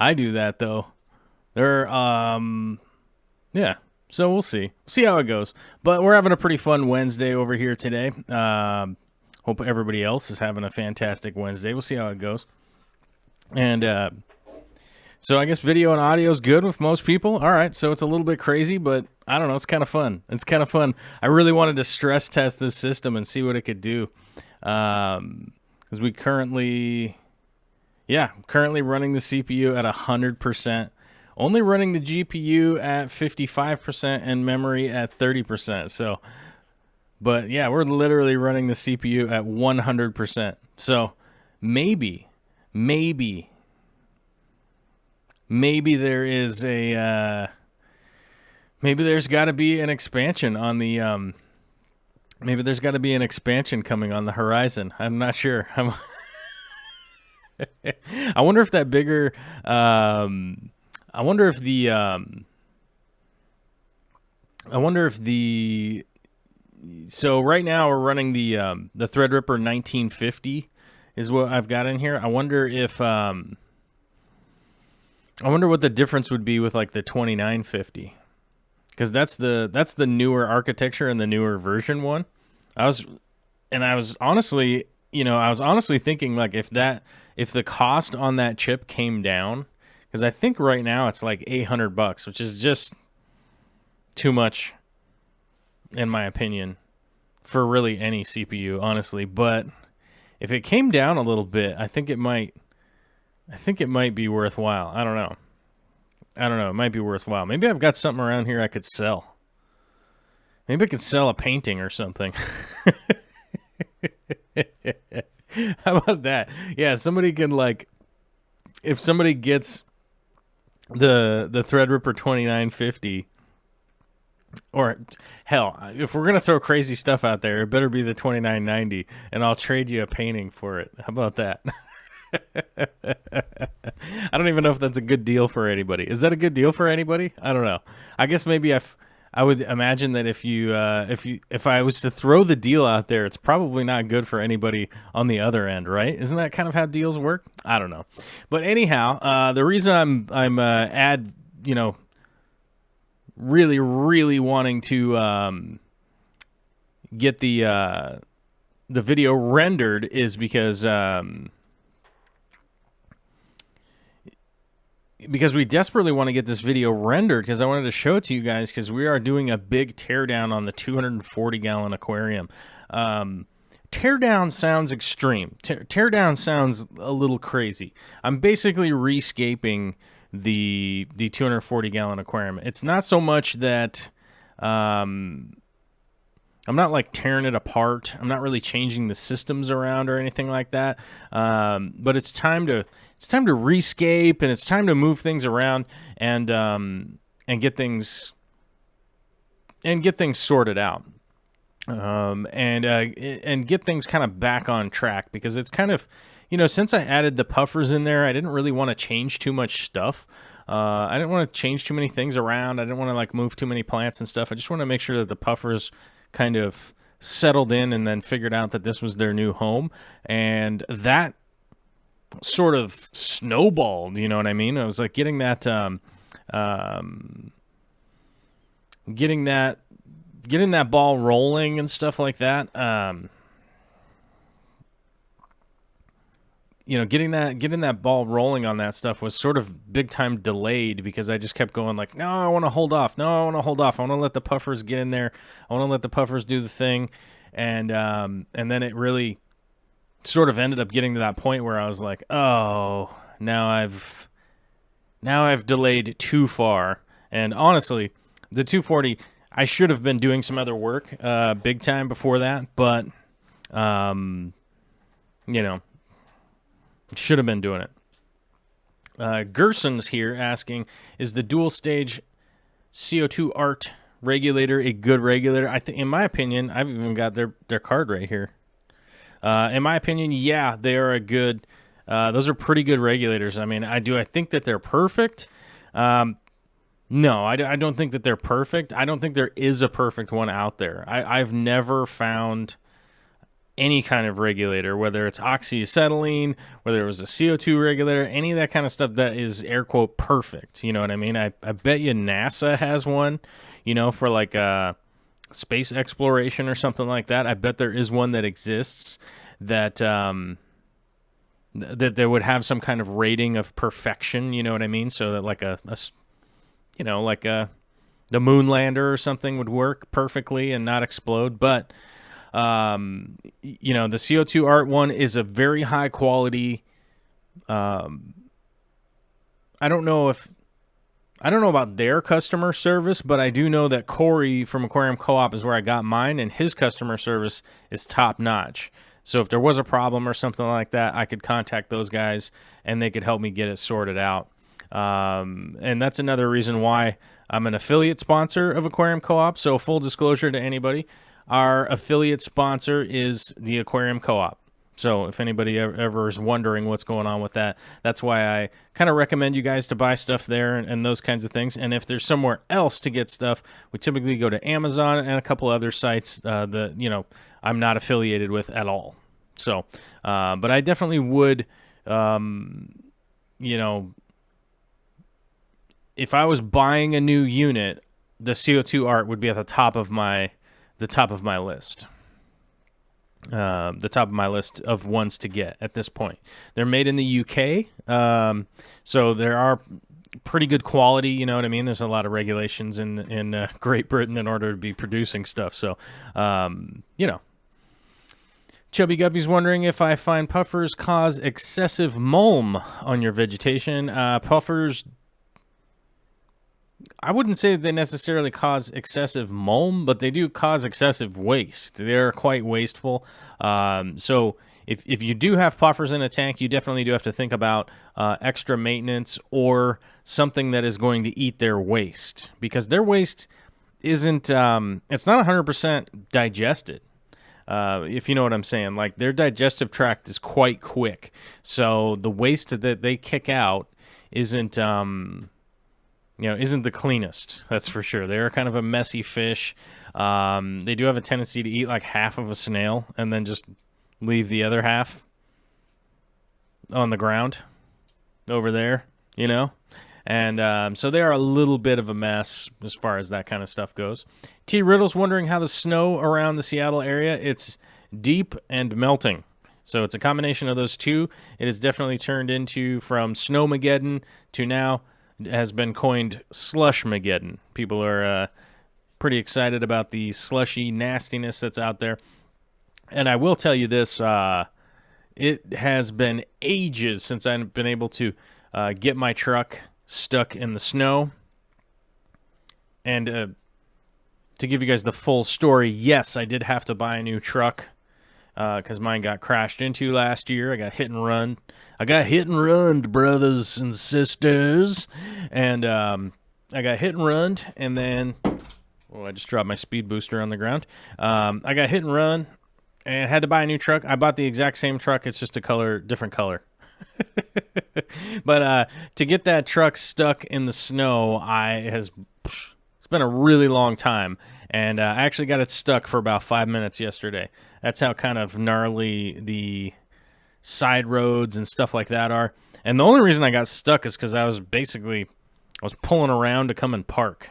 I do that though. They're yeah. So we'll see how it goes. But we're having a pretty fun Wednesday over here today. Hope everybody else is having a fantastic Wednesday. We'll see how it goes. And so I guess video and audio is good with most people. All right, so it's a little bit crazy, but I don't know. It's kind of fun. I really wanted to stress test this system and see what it could do. Because we currently running the CPU at 100%. Only running the GPU at 55% and memory at 30%. So, but yeah, we're literally running the CPU at 100%. So maybe there is maybe there's got to be an expansion on the maybe there's got to be an expansion coming on the horizon. I'm not sure. I wonder if that bigger I wonder if the so right now we're running the Threadripper 1950 is what I've got in here. I wonder what the difference would be with like the 2950, because that's the newer architecture and the newer version one. I was honestly thinking like if the cost on that chip came down, because I think right now it's like $800, which is just too much in my opinion for really any CPU, honestly. But if it came down a little bit, I think it might be worthwhile. I don't know. It might be worthwhile. Maybe I've got something around here I could sell. Maybe I could sell a painting or something. How about that? Yeah, somebody can if somebody gets the Threadripper 2950, or hell, if we're gonna throw crazy stuff out there, it better be the 2990, and I'll trade you a painting for it. How about that? I don't even know if that's a good deal for anybody. Is that a good deal for anybody? I don't know. I guess maybe I would imagine that if I was to throw the deal out there, it's probably not good for anybody on the other end, right? Isn't that kind of how deals work? I don't know. But anyhow, the reason I'm really, really wanting to get the video rendered is because we desperately want to get this video rendered, because I wanted to show it to you guys, because we are doing a big teardown on the 240-gallon aquarium. Teardown sounds extreme. Teardown sounds a little crazy. I'm basically rescaping the 240-gallon aquarium. It's not so much that I'm not like tearing it apart. I'm not really changing the systems around or anything like that. But it's time to rescape, and it's time to move things around and get things sorted out, and get things kind of back on track, because it's kind of, since I added the puffers in there, I didn't really want to change too much stuff. I didn't want to change too many things around. I didn't want to move too many plants and stuff. I just want to make sure that the puffers kind of settled in and then figured out that this was their new home, and that sort of snowballed, you know what I mean? I was like getting that ball rolling and stuff like that. Getting that ball rolling on that stuff was sort of big time delayed, because I just kept going like, no, I want to hold off. I want to let the puffers get in there. I want to let the puffers do the thing. And then it really sort of ended up getting to that point where I was like, oh, now I've delayed too far. And honestly, the 240, I should have been doing some other work big time before that, but should have been doing it. Gerson's here asking, is the dual stage CO2 ART regulator a good regulator? I think, in my opinion, I've even got their card right here. In my opinion, yeah, they are a good. Those are pretty good regulators. I mean, I think that they're perfect. No, I don't think that they're perfect. I don't think there is a perfect one out there. I've never found any kind of regulator, whether it's oxyacetylene, whether it was a CO2 regulator, any of that kind of stuff that is air quote perfect. You know what I mean? I bet you NASA has one, you know, for like space exploration or something like that. I bet there is one that exists that that there would have some kind of rating of perfection. You know what I mean? So that like you know, like the moon lander or something would work perfectly and not explode. But you know, the CO2 Art one is a very high quality. I don't know about their customer service, but I do know that Corey from Aquarium Co-op is where I got mine, and his customer service is top notch. So if there was a problem or something like that, I could contact those guys and they could help me get it sorted out. And that's another reason why I'm an affiliate sponsor of Aquarium Co-op. So full disclosure to anybody, our affiliate sponsor is the Aquarium Co-op. So if anybody ever is wondering what's going on with that, that's why I kind of recommend you guys to buy stuff there and those kinds of things. And if there's somewhere else to get stuff, we typically go to Amazon and a couple other sites that, you know, I'm not affiliated with at all. So, but I definitely would, you know, if I was buying a new unit, the CO2 Art would be at the top of my list. The top of my list of ones to get at this point. They're made in the UK, so there are pretty good quality. You know what I mean? There's a lot of regulations in Great Britain in order to be producing stuff. So, you know. Chubby Guppy's wondering if I find puffers cause excessive mulm on your vegetation. Puffers, I wouldn't say they necessarily cause excessive mulm, but they do cause excessive waste. They're quite wasteful. So if you do have puffers in a tank, you definitely do have to think about extra maintenance or something that is going to eat their waste, because their waste isn't, it's not 100% digested. If you know what I'm saying. Like, their digestive tract is quite quick. So the waste that they kick out isn't, you know, isn't the cleanest. That's for sure. They're kind of a messy fish. They do have a tendency to eat like half of a snail and then just leave the other half on the ground over there, you know? And so they are a little bit of a mess as far as that kind of stuff goes. T. Riddle's wondering how the snow around the Seattle area. It's deep and melting. So it's a combination of those two. It has definitely turned into, from Snowmageddon to now, has been coined Slushmageddon. People are pretty excited about the slushy nastiness that's out there. And I will tell you this, it has been ages since I've been able to get my truck stuck in the snow. And to give you guys the full story, yes, I did have to buy a new truck because mine got crashed into last year. I got hit and run. Brothers and sisters. And I got hit and run, and then, oh, I just dropped my speed booster on the ground. I got hit and run and had to buy a new truck. I bought the exact same truck. It's just different color. But to get that truck stuck in the snow, it's been a really long time, and I actually got it stuck for about 5 minutes yesterday. That's how kind of gnarly the side roads and stuff like that are. And the only reason I got stuck is because I was pulling around to come and park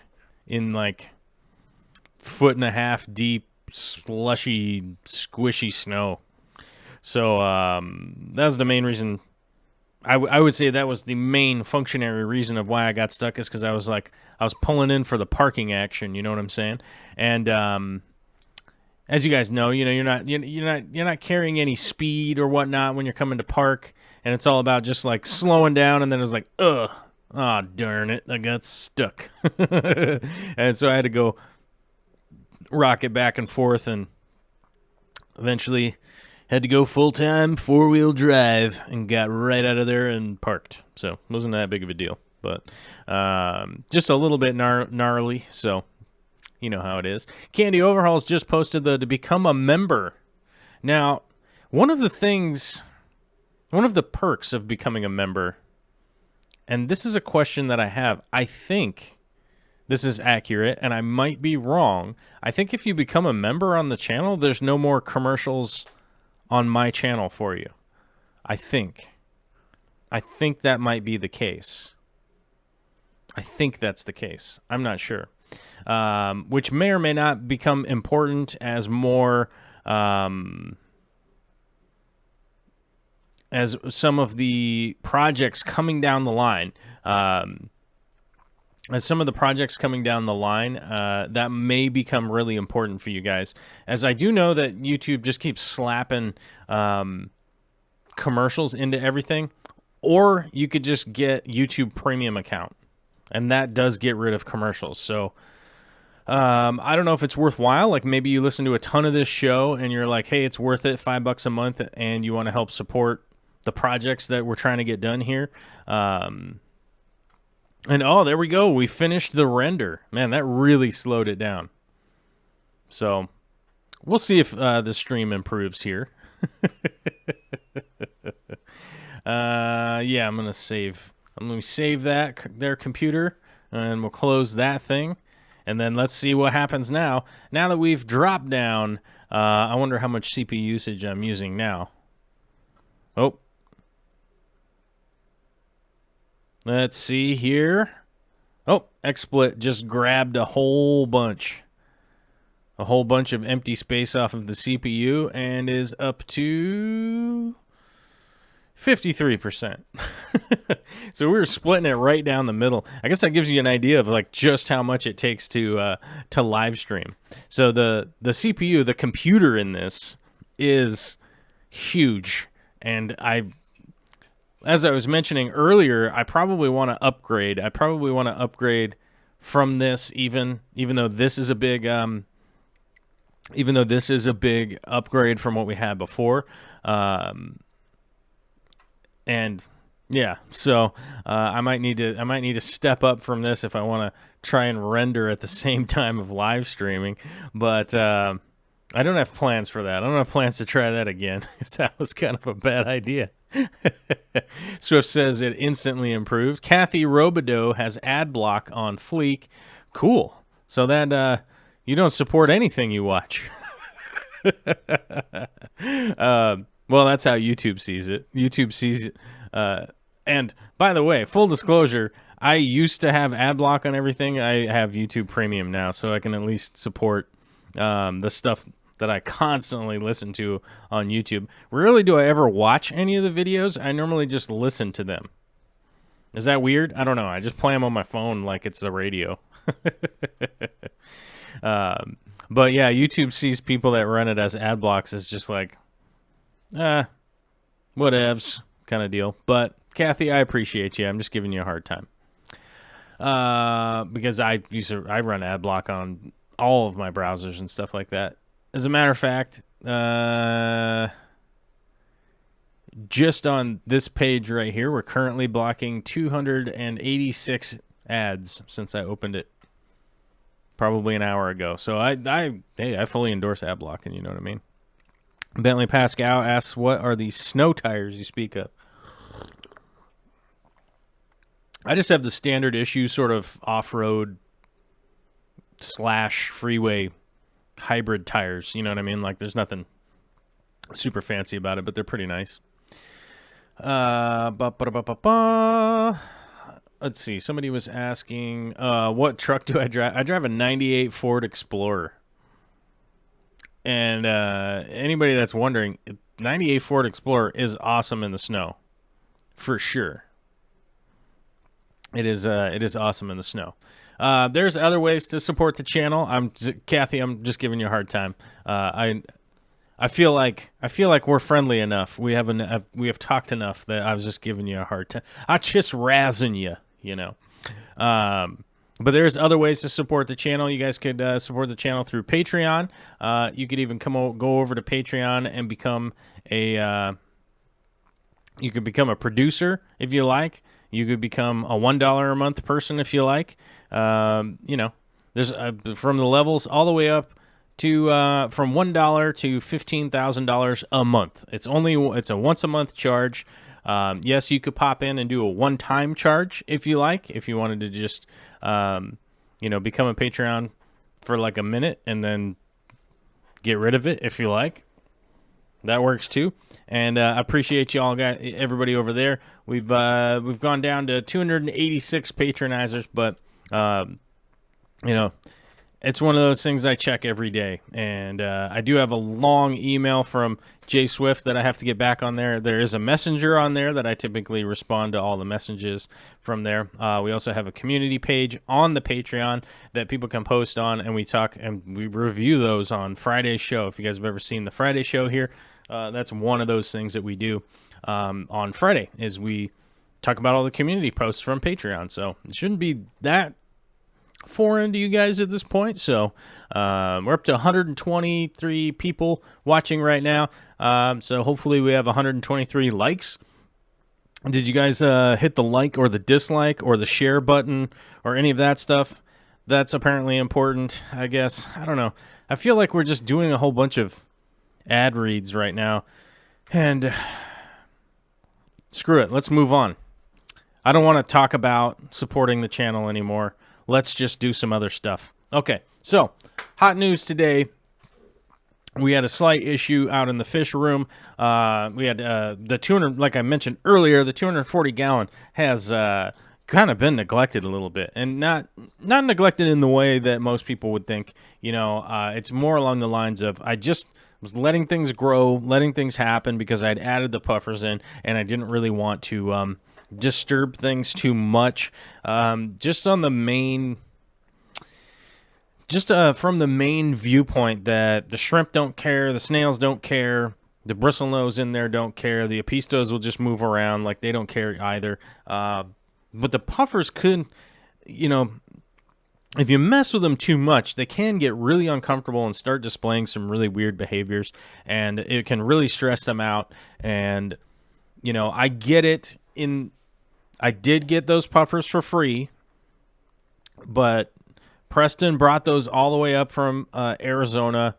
in like 1.5 foot deep, slushy, squishy snow. So that was the main reason. I would say that was the main functionary reason of why I got stuck, is because I was pulling in for the parking action. You know what I'm saying? And as you guys know, you're not carrying any speed or whatnot when you're coming to park, and it's all about just like slowing down. And then it was like, darn it, I got stuck, and so I had to go rock it back and forth, and eventually had to go full-time 4-wheel drive and got right out of there and parked. So it wasn't that big of a deal, but just a little bit gnarly, so you know how it is. Candy Overhaul's just posted to become a member. Now, one of the perks of becoming a member, and this is a question that I have, I think this is accurate, and I might be wrong. I think if you become a member on the channel, there's no more commercials on my channel for you. I think that might be the case. I think that's the case. I'm not sure. Which may or may not become important as more, as some of the projects coming down the line, that may become really important for you guys. As I do know that YouTube just keeps slapping commercials into everything, or you could just get YouTube Premium account, and that does get rid of commercials. So I don't know if it's worthwhile. Like maybe you listen to a ton of this show and you're like, hey, it's worth it, $5 a month, and you want to help support the projects that we're trying to get done here. And oh, there we go. We finished the render. Man, that really slowed it down. So we'll see if the stream improves here. Yeah, I'm going to save. I'm going to save that, their computer, and we'll close that thing. And then let's see what happens now. Now that we've dropped down, I wonder how much CPU usage I'm using now. Oh. Let's see here. Oh, XSplit just grabbed a whole bunch of empty space off of the CPU and is up to 53%. So we were splitting it right down the middle. I guess that gives you an idea of like just how much it takes to live stream. So the CPU, the computer in this is huge, and as I was mentioning earlier, I probably want to upgrade. I probably want to upgrade from this, even though this is a big upgrade from what we had before. And yeah, so I might need to step up from this if I want to try and render at the same time of live streaming. But I don't have plans for that. I don't have plans to try that again, because that was kind of a bad idea. Swift says it instantly improved. Kathy Robideau has ad block on fleek. Cool. So that you don't support anything you watch. Well, that's how YouTube sees it. YouTube sees it. And by the way, full disclosure, I used to have ad block on everything. I have YouTube Premium now, so I can at least support the stuff that I constantly listen to on YouTube. Rarely do I ever watch any of the videos. I normally just listen to them. Is that weird? I don't know. I just play them on my phone like it's the radio. But yeah, YouTube sees people that run it as ad blocks as just like, whatevs kind of deal. But Kathy, I appreciate you. I'm just giving you a hard time. Because I run ad block on all of my browsers and stuff like that. As a matter of fact, just on this page right here, we're currently blocking 286 ads since I opened it probably an hour ago. So I fully endorse ad blocking, you know what I mean? Bentley Pascal asks, what are these snow tires you speak of? I just have the standard issue sort of off-road / freeway hybrid tires, you know what I mean? Like there's nothing super fancy about it, but they're pretty nice. Let's see. Somebody was asking, what truck do I drive? I drive a 98 Ford Explorer. And anybody that's wondering, 98 Ford Explorer is awesome in the snow. For sure. It is awesome in the snow. There's other ways to support the channel. Kathy, I'm just giving you a hard time. I feel like we're friendly enough. We have talked enough that I was just giving you a hard time. I just razzing you, you know. But there's other ways to support the channel. You guys could support the channel through Patreon. You could even go over to Patreon and become a producer if you like. You could become a $1 a month person if you like. You know, there's from the levels all the way up to from $1 to $15,000 a month. It's a once a month charge. Yes, you could pop in and do a one-time charge if you like. If you wanted to just become a Patreon for like a minute and then get rid of it if you like. that works too. And I appreciate you all, guys, everybody over there. We've gone down to 286 patronizers, but you know, it's one of those things I check every day. And I do have a long email from Jay Swift that I have to get back on there. There is a messenger on there that I typically respond to all the messages from there. We also have a community page on the Patreon that people can post on, and we talk and we review those on Friday's show. If you guys have ever seen the Friday show here, that's one of those things that we do on Friday, is we talk about all the community posts from Patreon. So it shouldn't be that foreign to you guys at this point. So we're up to 123 people watching right now. So hopefully we have 123 likes. Did you guys hit the like or the dislike or the share button or any of that stuff? That's apparently important, I guess. I don't know. I feel like we're just doing a whole bunch of ad reads right now. And screw it. Let's move on. I don't want to talk about supporting the channel anymore. Let's just do some other stuff. Okay, so hot news today. We had a slight issue out in the fish room. We had the 200, like I mentioned earlier, the 240 gallon has kind of been neglected a little bit, and not neglected in the way that most people would think. You know, it's more along the lines of I just was letting things grow, letting things happen because I'd added the puffers in, and I didn't really want to disturb things too much. Just on the main, from the main viewpoint that the shrimp don't care, the snails don't care, the bristlenose in there don't care, the apistos will just move around like they don't care either. But the puffers could, you know, if you mess with them too much, they can get really uncomfortable and start displaying some really weird behaviors, and it can really stress them out. And, you know, I get it. I did get those puffers for free, but Preston brought those all the way up from Arizona.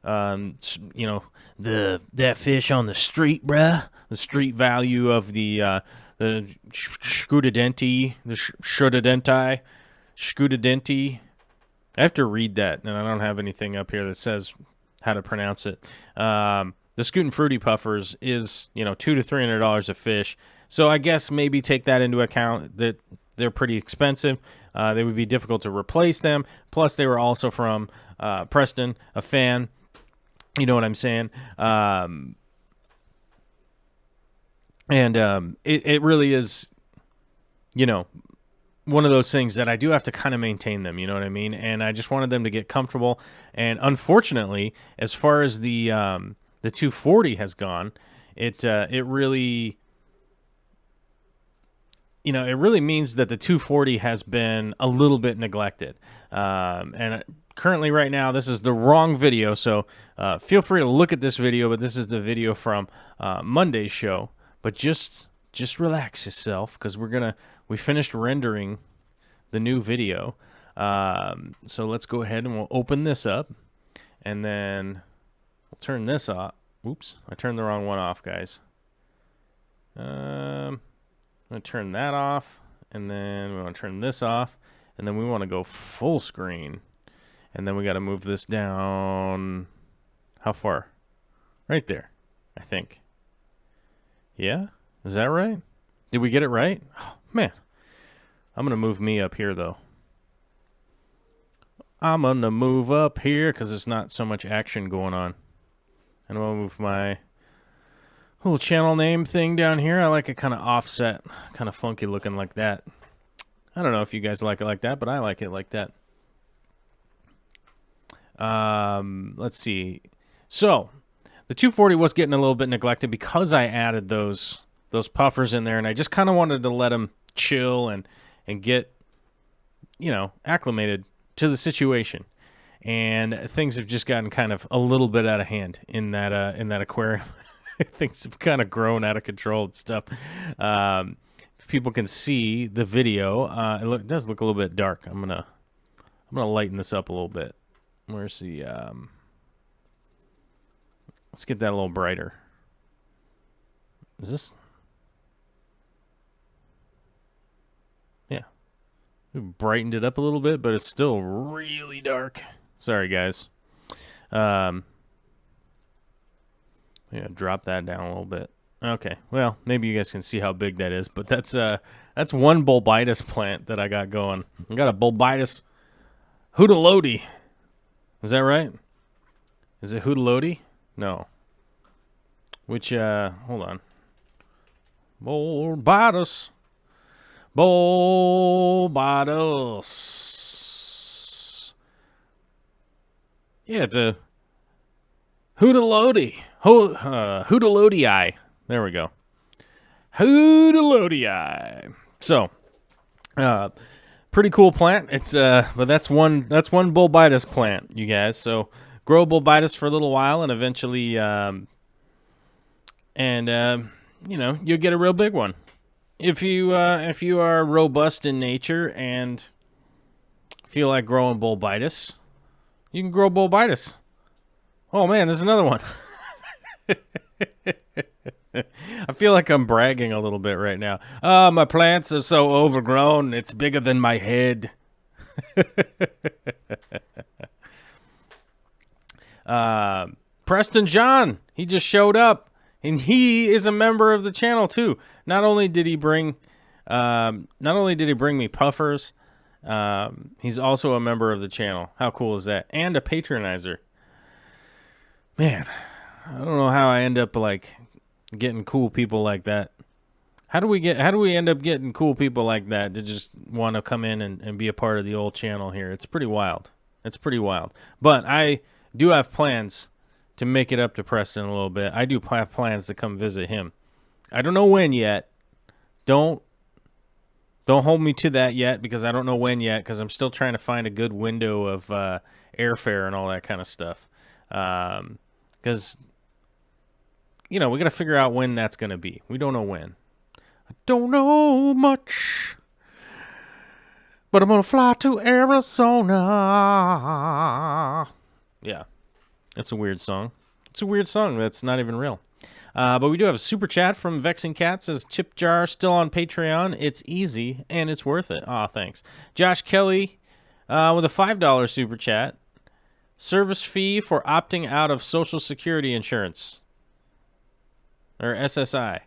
You know, that fish on the street, bruh. The street value of the Scutadenti, Scutadenti. I have to read that, and I don't have anything up here that says how to pronounce it. The Scoot and Fruity puffers is, you know, $200 to $300 a fish. So I guess maybe take that into account, that they're pretty expensive. They would be difficult to replace them. Plus, they were also from Preston, a fan. You know what I'm saying? It really is, you know, one of those things that I do have to kind of maintain them. You know what I mean? And I just wanted them to get comfortable. And unfortunately, as far as the 240 has gone, it really, you know, it really means that the 240 has been a little bit neglected. And currently right now, this is the wrong video, so feel free to look at this video, but this is the video from Monday's show. But just relax yourself, because we finished rendering the new video. So let's go ahead and we'll open this up, and then we'll turn this off. Oops, I turned the wrong one off, guys. I'm going to turn that off, and then we want to turn this off, and then we want to go full screen. And then we got to move this down. How far? Right there, I think. Yeah? Is that right? Did we get it right? Oh, man. I'm going to move me up here, though. I'm going to move up here because there's not so much action going on. And I'm going to move my little channel name thing down here. I like it kind of offset, kind of funky looking like that. I don't know if you guys like it like that, but I like it like that. Let's see. So the 240 was getting a little bit neglected because I added those puffers in there, and I just kind of wanted to let them chill and get, you know, acclimated to the situation. And things have just gotten kind of a little bit out of hand in that aquarium. Things have kind of grown out of control and stuff. If people can see the video, it does look a little bit dark. I'm gonna lighten this up a little bit. Where's the let's get that a little brighter. Is this? Yeah. We brightened it up a little bit, but it's still really dark. Sorry, guys. Yeah, drop that down a little bit. Okay, well, maybe you guys can see how big that is, but that's one bulbitis plant that I got going. I got a bulbitis hootalodi. Is that right? Is it hootalodi? No. Which, hold on. Bulbitis. Bulbitis. Yeah, it's a hootalodi. Hootalodii. There we go. Hootalodii. So, pretty cool plant. It's but that's one bulbitis plant, you guys. So grow bulbitis for a little while, and eventually, you know, you'll get a real big one. If you are robust in nature and feel like growing bulbitis, you can grow bulbitis. Oh man, there's another one. I feel like I'm bragging a little bit right now. Oh, my plants are so overgrown, it's bigger than my head. Preston John, he just showed up, and he is a member of the channel too. Not only did he bring me puffers, he's also a member of the channel. How cool is that? And a patronizer. Man, I don't know how I end up like getting cool people like that. How do we end up getting cool people like that to just want to come in and be a part of the old channel here? It's pretty wild. It's pretty wild. But I do have plans to make it up to Preston a little bit. I do have plans to come visit him. I don't know when yet. Don't hold me to that yet, because I don't know when yet, because I'm still trying to find a good window of airfare and all that kind of stuff. Because, you know, we got to figure out when that's going to be. We don't know when. I don't know much, but I'm going to fly to Arizona. Yeah, it's a weird song. It's a weird song that's not even real. But we do have a super chat from Vexing Cat. Says, Chip Jar still on Patreon. It's easy, and it's worth it. Aw, thanks. Josh Kelly with a $5 super chat. Service fee for opting out of Social Security insurance. Or SSI.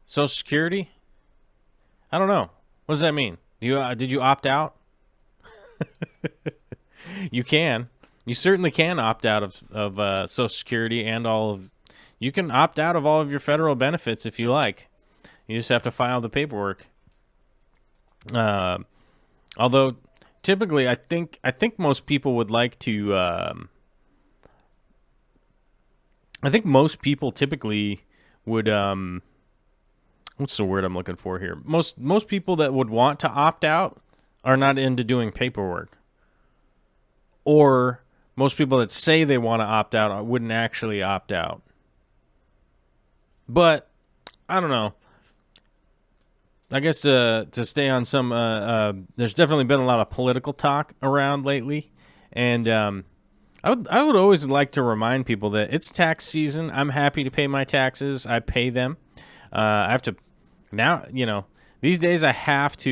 Social Security? I don't know. What does that mean? Did you opt out? You can. You certainly can opt out of Social Security and all of... You can opt out of all of your federal benefits if you like. You just have to file the paperwork. Although... Typically, I think most people would like to. I think most people typically would. What's the word I'm looking for here? Most people that would want to opt out are not into doing paperwork, or most people that say they want to opt out wouldn't actually opt out. But I don't know. I guess to stay on some, there's definitely been a lot of political talk around lately, and I would always like to remind people that it's tax season. I'm happy to pay my taxes. I pay them. I have to now. You know, these days I have to.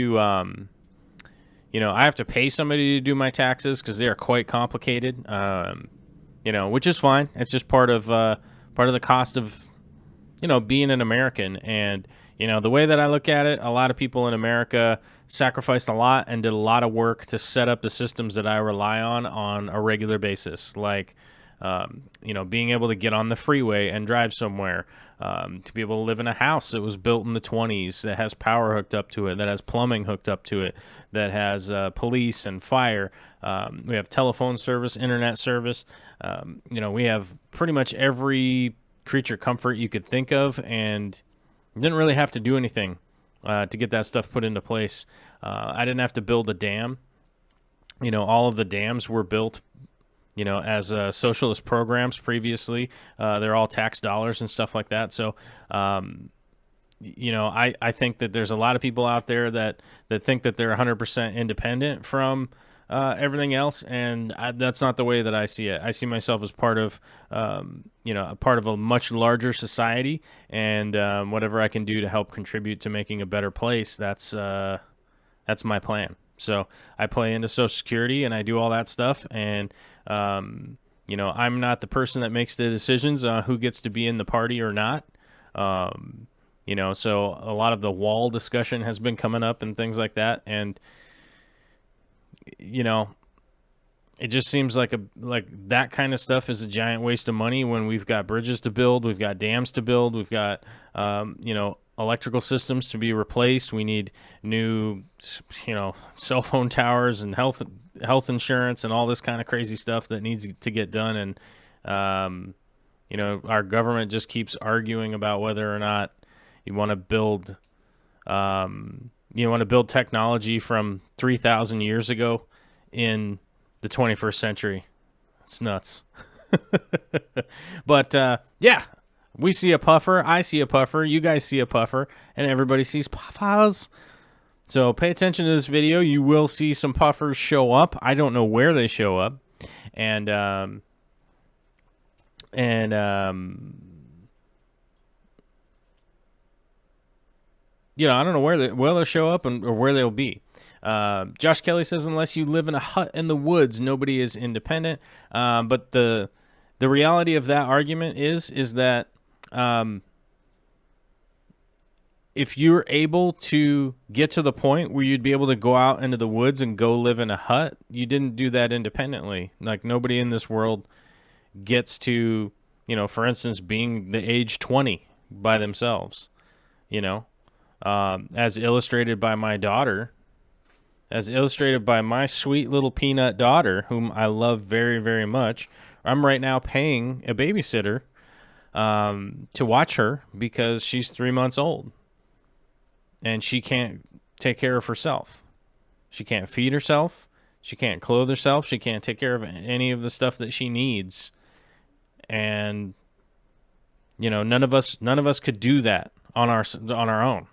You know, I have to pay somebody to do my taxes because they are quite complicated. You know, which is fine. It's just part of the cost of, you know, being an American. And you know, the way that I look at it, a lot of people in America sacrificed a lot and did a lot of work to set up the systems that I rely on a regular basis, like, you know, being able to get on the freeway and drive somewhere, to be able to live in a house that was built in the 20s, that has power hooked up to it, that has plumbing hooked up to it, that has police and fire. We have telephone service, internet service. You know, we have pretty much every creature comfort you could think of, and didn't really have to do anything to get that stuff put into place. I didn't have to build a dam. You know, all of the dams were built, you know, as socialist programs previously. They're all tax dollars and stuff like that. So, you know, I think that there's a lot of people out there that think that they're 100% independent from everything else, and that's not the way that I see it. I see myself as part of, you know, a part of a much larger society, and whatever I can do to help contribute to making a better place, that's my plan. So I play into Social Security, and I do all that stuff, and you I'm not the person that makes the decisions on who gets to be in the party or not. So a lot of the wall discussion has been coming up and things like that. And, it just seems like that kind of stuff is a giant waste of money when we've got bridges to build, we've got dams to build, we've got, electrical systems to be replaced. We need new, cell phone towers and health insurance and all this kind of crazy stuff that needs to get done. And, our government just keeps arguing about whether or not you want to build, technology from 3,000 years ago in the 21st century. It's nuts. But, yeah. We see a puffer, I see a puffer, you guys see a puffer, and everybody sees puffers. So pay attention to this video. You will see some puffers show up. I don't know where they show up. And I don't know where they'll show up or where they'll be. Josh Kelly says, unless you live in a hut in the woods, nobody is independent. But the reality of that argument is that if you're able to get to the point where you'd be able to go out into the woods and go live in a hut, you didn't do that independently. Like, nobody in this world gets to, for instance, being the age 20 by themselves, as illustrated by my daughter, as illustrated by my sweet little peanut daughter, whom I love very, very much. I'm right now paying a babysitter to watch her because she's 3 months old and she can't take care of herself. She can't feed herself. She can't clothe herself. She can't take care of any of the stuff that she needs. And, none of us could do that on our own.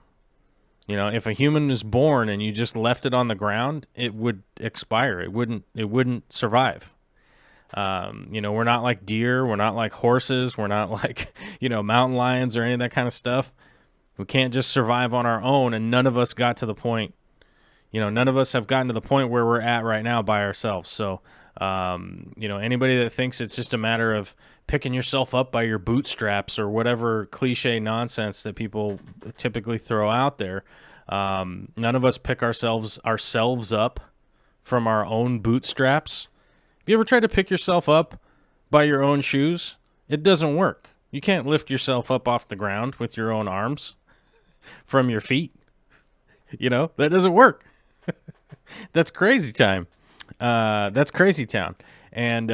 If a human is born and you just left it on the ground, it would expire. It wouldn't survive. We're not like deer. We're not like horses. We're not like, mountain lions or any of that kind of stuff. We can't just survive on our own. And none of us got to the point, none of us have gotten to the point where we're at right now by ourselves. So, anybody that thinks it's just a matter of picking yourself up by your bootstraps or whatever cliche nonsense that people typically throw out there, none of us pick ourselves up from our own bootstraps. Have you ever tried to pick yourself up by your own shoes? It doesn't work. You can't lift yourself up off the ground with your own arms from your feet. That doesn't work. That's crazy time. That's crazy town. And,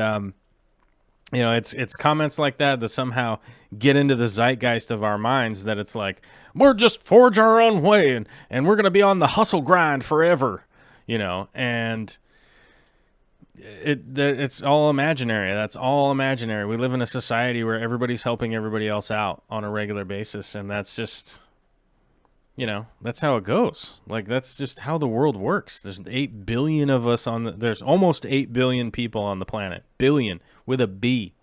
it's comments like that somehow get into the zeitgeist of our minds that it's like, we're just forge our own way and we're going to be on the hustle grind forever, and it's all imaginary. That's all imaginary. We live in a society where everybody's helping everybody else out on a regular basis, and that's just, that's how it goes. Like, that's just how the world works. There's 8 billion of us there's almost 8 billion people on the planet. Billion with a B,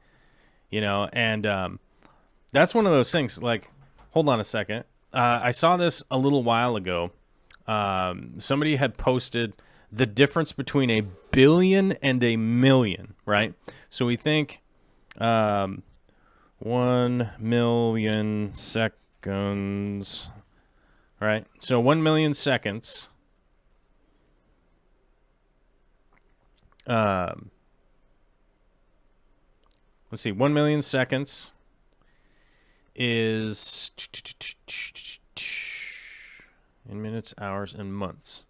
and that's one of those things. Like, hold on a second. I saw this a little while ago. Somebody had posted the difference between a billion and a million, right? So we think 1 million seconds, right? So 1 million seconds let's see, 1 million seconds is in minutes, hours, and months.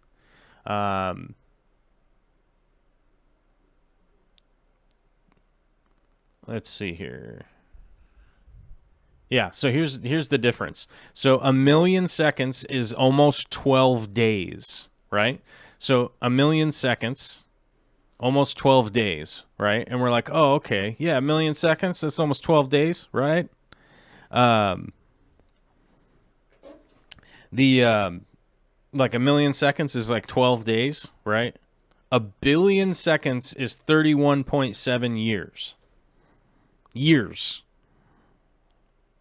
Let's see here. Yeah, so here's the difference. So 1 million seconds is almost 12 days, right? So 1 million seconds, almost 12 days, right? And we're like, oh, okay, yeah, 1 million seconds, that's almost 12 days, right? Like 1 million seconds is like 12 days, right? 1 billion seconds is 31.7 years. Years.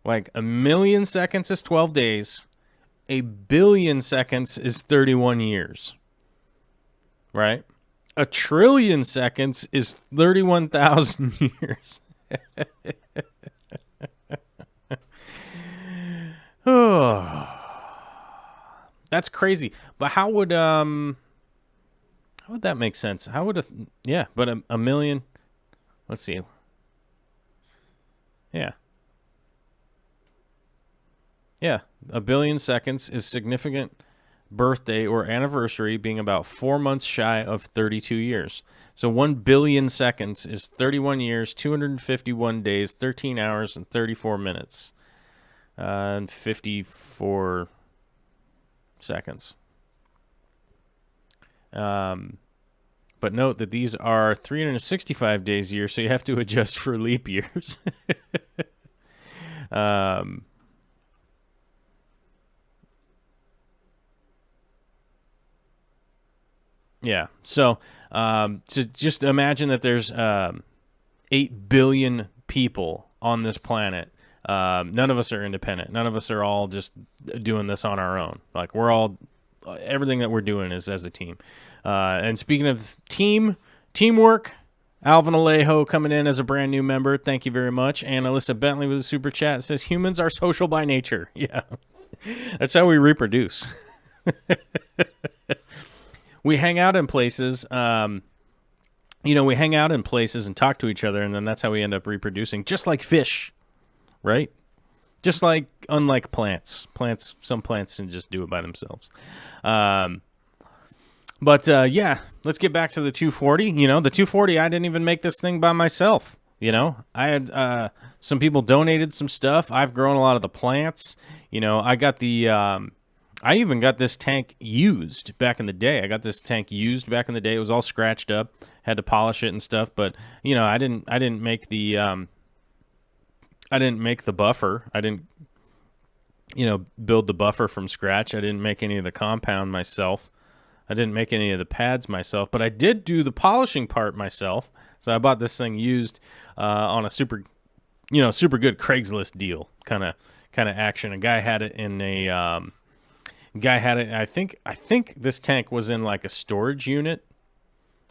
Like 1 million seconds is 12 days. 1 billion seconds is 31 years. Right? A trillion seconds is 31,000 years. Oh, that's crazy. But how would that make sense? How would a million? Let's see. Yeah. Yeah, a billion seconds is significant birthday or anniversary being about 4 months shy of 32 years. So 1 billion seconds is 31 years, 251 days, 13 hours, and 34 minutes, and 54 seconds. But note that these are 365 days a year, so you have to adjust for leap years. Yeah. So to just imagine that there's 8 billion people on this planet. None of us are independent. None of us are all just doing this on our own. Like, we're all, everything that we're doing is as a team. And speaking of teamwork, Alvin Alejo coming in as a brand new member. Thank you very much. And Alyssa Bentley with a super chat says, humans are social by nature. Yeah. That's how we reproduce. We hang out in places, we hang out in places and talk to each other, and then that's how we end up reproducing, just like fish, right? Just like, unlike plants. Some plants can just do it by themselves. But let's get back to the 240. The 240, I didn't even make this thing by myself. I had some people donated some stuff. I've grown a lot of the plants. I got I even got this tank used back in the day. It was all scratched up. Had to polish it and stuff. But I didn't make the buffer. I didn't build the buffer from scratch. I didn't make any of the compound myself. I didn't make any of the pads myself. But I did do the polishing part myself. So I bought this thing used on a super good Craigslist deal kind of action. A guy had it in a. I think this tank was in like a storage unit.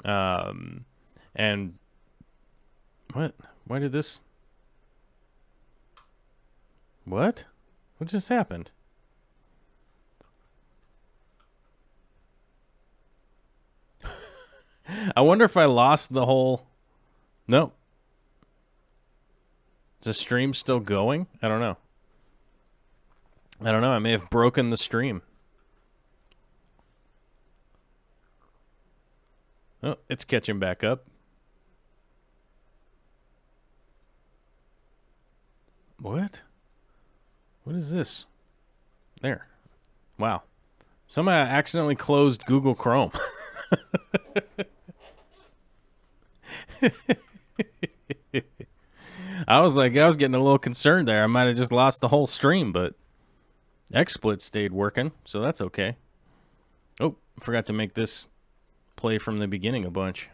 And what? Why did this? What just happened? I wonder if I lost the whole. Nope. Is the stream still going? I don't know. I may have broken the stream. Oh, it's catching back up. What? What is this? There. Wow. Somebody accidentally closed Google Chrome. I was getting a little concerned there. I might have just lost the whole stream, but XSplit stayed working, so that's okay. Oh, forgot to make this play from the beginning a bunch.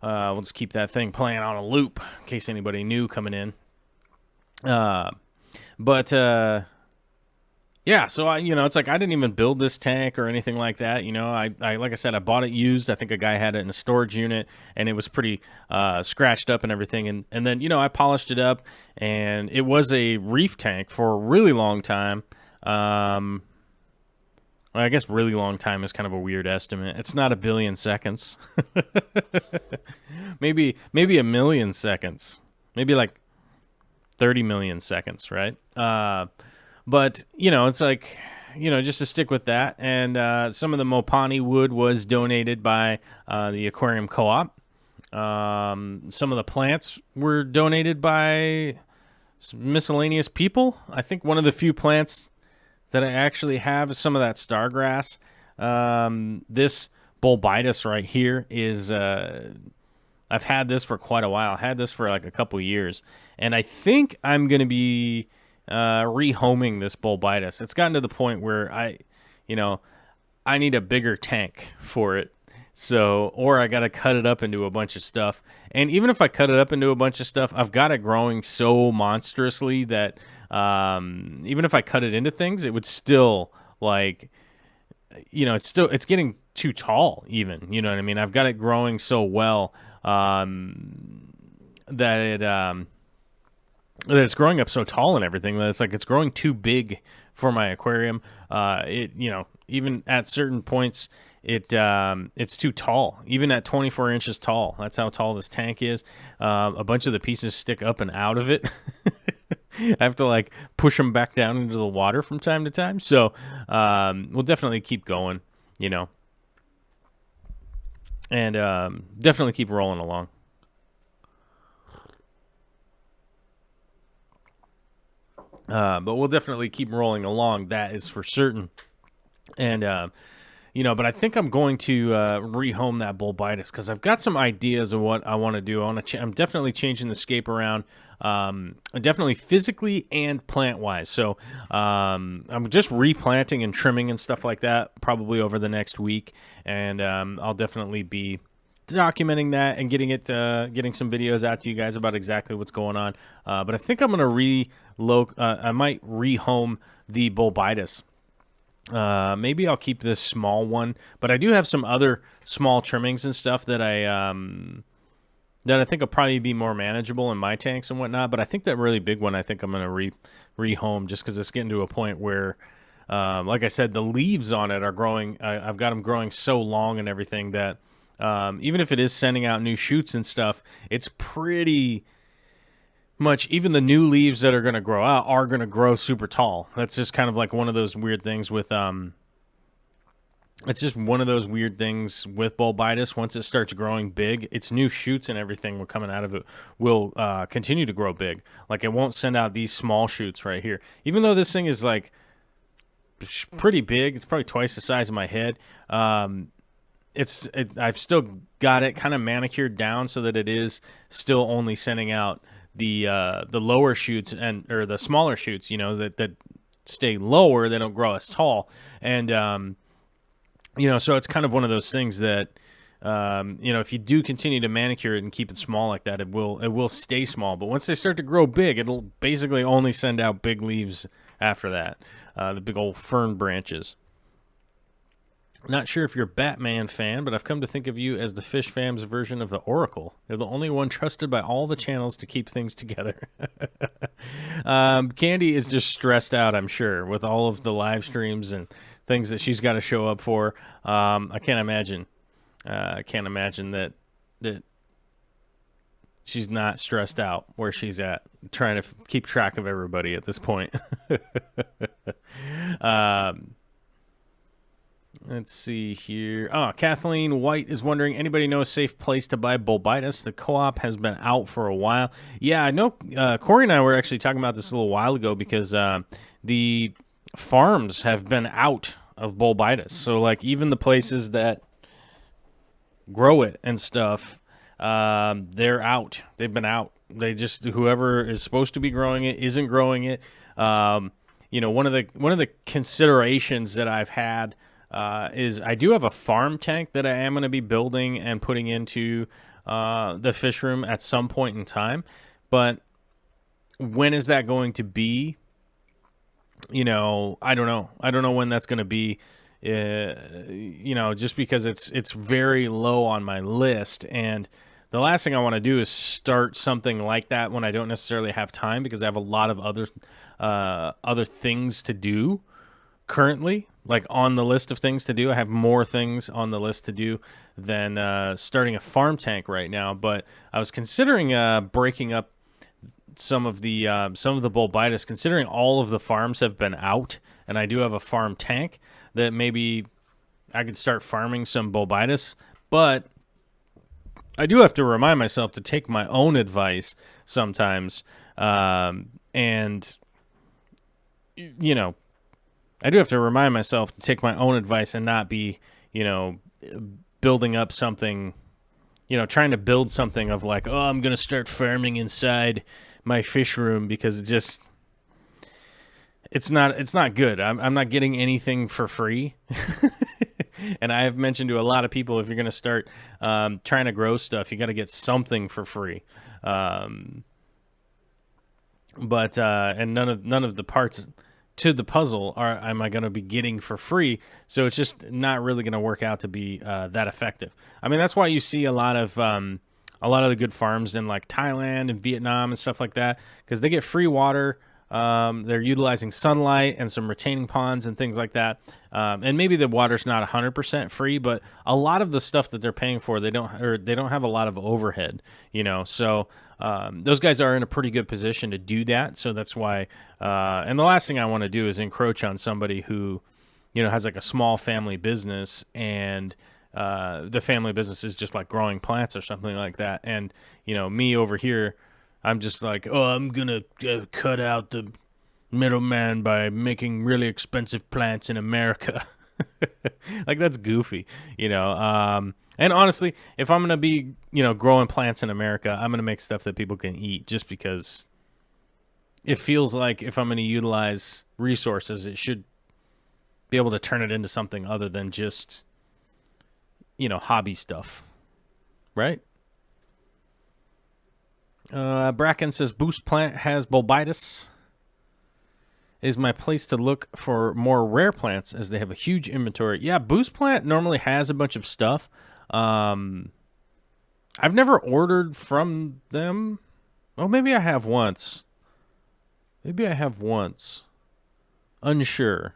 We'll just keep that thing playing on a loop in case anybody new coming in. Yeah, so it's like I didn't even build this tank or anything like that. I like I said, I bought it used. I think a guy had it in a storage unit, and it was pretty scratched up and everything. And then I polished it up, and it was a reef tank for a really long time. Well, I guess really long time is kind of a weird estimate. It's not 1 billion seconds. maybe 1 million seconds. Maybe like 30 million seconds, right? But, it's like, just to stick with that. And some of the Mopani wood was donated by the Aquarium Co-op. Some of the plants were donated by some miscellaneous people. I think one of the few plants that I actually have is some of that stargrass. This bulbitis right here is... I've had this for quite a while. I had this for like a couple years. And I think I'm going to be... rehoming this bulbitis. It's gotten to the point where I need a bigger tank for it. So, or I got to cut it up into a bunch of stuff. And even if I cut it up into a bunch of stuff, I've got it growing so monstrously that even if I cut it into things, it would still it's getting too tall even, you know what I mean? I've got it growing so well that it's growing up so tall and everything that it's like it's growing too big for my aquarium. Even at certain points, it's too tall. Even at 24 inches tall, that's how tall this tank is. A bunch of the pieces stick up and out of it. I have to like push them back down into the water from time to time. So we'll definitely keep going, and definitely keep rolling along. But we'll definitely keep rolling along. That is for certain. And, but I think I'm going to rehome that Bulbitis because I've got some ideas of what I want to do. I'm definitely changing the scape around, definitely physically and plant-wise. So I'm just replanting and trimming and stuff like that probably over the next week. And I'll definitely be documenting that and getting some videos out to you guys about exactly what's going on. But I think I'm going to I might rehome the Bulbitis. Maybe I'll keep this small one, but I do have some other small trimmings and stuff that I think will probably be more manageable in my tanks and whatnot. But I think that really big one, I think I'm going to rehome just because it's getting to a point where, like I said, the leaves on it are growing. I've got them growing so long and everything that even if it is sending out new shoots and stuff, it's pretty much even the new leaves that are going to grow out are going to grow super tall. That's just kind of like one of those weird things with it's just one of those weird things with Bulbitis. Once it starts growing big, its new shoots and everything coming out of it will continue to grow big. Like it won't send out these small shoots right here. Even though this thing is like pretty big, it's probably twice the size of my head. I've still got it kind of manicured down so that it is still only sending out the lower shoots or the smaller shoots, that stay lower. They don't grow as tall. And, so it's kind of one of those things that, if you do continue to manicure it and keep it small like that, it will stay small. But once they start to grow big, it'll basically only send out big leaves after that, the big old fern branches. Not sure if you're a Batman fan, but I've come to think of you as the Fish Fam's version of the Oracle. You're the only one trusted by all the channels to keep things together. Candy is just stressed out, I'm sure, with all of the live streams and things that she's got to show up for. I can't imagine. That she's not stressed out where she's at, trying to keep track of everybody at this point. Let's see here. Oh, Kathleen White is wondering, anybody know a safe place to buy Bulbitis? The co-op has been out for a while. Yeah, I know Corey and I were actually talking about this a little while ago because the farms have been out of Bulbitis. So, like, even the places that grow it and stuff, they're out. They've been out. They just, whoever is supposed to be growing it isn't growing it. One of the considerations that I've had is I do have a farm tank that I am going to be building and putting into the fish room at some point in time. But when is that going to be? I don't know. I don't know when that's going to be. Just because it's very low on my list, and the last thing I want to do is start something like that when I don't necessarily have time, because I have a lot of other things to do currently, like on the list of things to do. I have more things on the list to do than starting a farm tank right now. But I was considering breaking up some of the Bulbitis, considering all of the farms have been out, and I do have a farm tank that maybe I could start farming some Bulbitis. But I do have to remind myself to take my own advice sometimes, and I do have to remind myself to take my own advice and not be, building up something, trying to build something of like, oh, I'm going to start farming inside my fish room, because it's not good. I'm not getting anything for free. And I have mentioned to a lot of people, if you're going to start trying to grow stuff, you got to get something for free. But none of the parts to the puzzle am I going to be getting for free? So it's just not really going to work out to be that effective. I mean, that's why you see a lot of the good farms in like Thailand and Vietnam and stuff like that, because they get free water. They're utilizing sunlight and some retaining ponds and things like that. And maybe the water's not 100% free, but a lot of the stuff that they're paying for, they don't have a lot of overhead, so those guys are in a pretty good position to do that. So that's why, and the last thing I want to do is encroach on somebody who, has like a small family business, and the family business is just like growing plants or something like that. And, me over here, I'm just like, oh, I'm going to cut out the middleman by making really expensive plants in America. Like, that's goofy, and honestly, if I'm going to be, growing plants in America, I'm going to make stuff that people can eat, just because it feels like if I'm going to utilize resources, it should be able to turn it into something other than just, hobby stuff, right? Bracken says, Boost Plant has bulbitis. It is my place to look for more rare plants as they have a huge inventory. Yeah, Boost Plant normally has a bunch of stuff. I've never ordered from them. Oh, maybe I have once. Unsure.